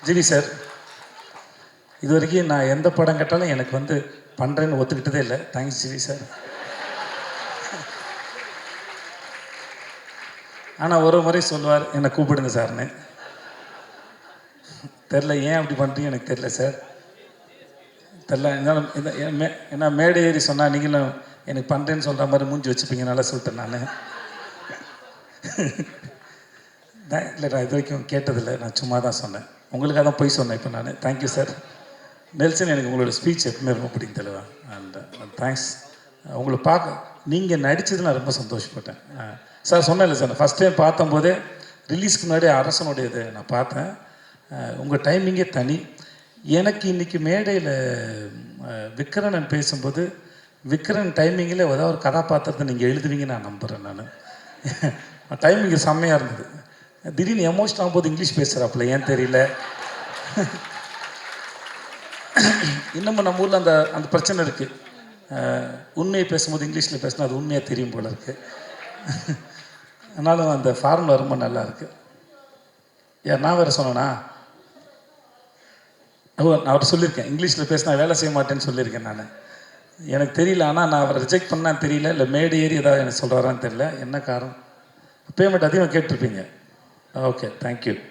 GV sir, இது வரைக்கும் நான் எந்த படம் கேட்டாலும் எனக்கு வந்து பண்ணுறேன்னு ஒத்துக்கிட்டதே இல்லை. Thanks GV sir. ஆனால் ஒரு முறை சொல்லுவார், என்னை கூப்பிடுங்க சார்னு. தெரில ஏன் அப்படி பண்ணுறீங்க எனக்கு தெரில சார், தெரில. இருந்தாலும் ஏன்னா மேடை ஏறி சொன்னால் நீங்களும் எனக்கு பண்ணுறேன்னு சொல்கிற மாதிரி மூஞ்சி வச்சுப்பீங்க, நல்லா சொல்லிட்டேன் நான். இல்லை, நான் இது வரைக்கும் கேட்டதில்லை, நான் சும்மா தான் சொன்னேன். உங்களுக்காக தான் போய் சொன்னேன் இப்போ நான். Thank you sir. நெல்சன், எனக்கு உங்களோட ஸ்பீச் எப்பவுமே ரொம்ப பிடிக்கும் தலைவா. And thanks. உங்களை பார்க்க நீங்கள் நடித்தது நான் ரொம்ப சந்தோஷப்பட்டேன் சார். சொன்னேன்ல சார், நான் ஃபஸ்ட் டைம் பார்த்தம்போதே ரிலீஸ்க்கு முன்னாடி அரசனுடைய இதை நான் பார்த்தேன். உங்கள் டைமிங்கே தனி. எனக்கு இன்றைக்கி மேடையில் விக்ரனன் பேசும்போது விக்ரன் டைமிங்கில் ஏதாவது ஒரு கதாபாத்திரத்தை நீங்கள் எழுதுவீங்கன்னு நான் நம்புகிறேன். நான் டைமிங்கு செம்மையாக இருந்தது. திடீர்னு எமோஷன் ஆகும்போது இங்கிலீஷ் பேசுகிறாப்புல, ஏன் தெரியல. இன்னமும் நம்ம ஊரில் அந்த அந்த பிரச்சனை இருக்குது. உண்மையை பேசும்போது இங்கிலீஷில் பேசினா அது உண்மையாக தெரியும் போல இருக்குது. ஆனாலும் அந்த ஃபார்முலா ரொம்ப நல்லா இருக்குது. நான் வேறு சொன்னேன்னா, நான் அவர் சொல்லியிருக்கேன், இங்கிலீஷில் பேசினா வேலை செய்ய மாட்டேன்னு சொல்லியிருக்கேன் நான். எனக்கு தெரியல, ஆனால் நான் அவரை ரிஜெக்ட் பண்ணான்னு தெரியல, இல்லை மேடு ஏறி ஏதாவது எனக்கு சொல்கிறாரான்னு தெரியல. என்ன காரணம்? பேமெண்ட் அதிகமாக கேட்டிருப்பீங்க. Okay, thank you.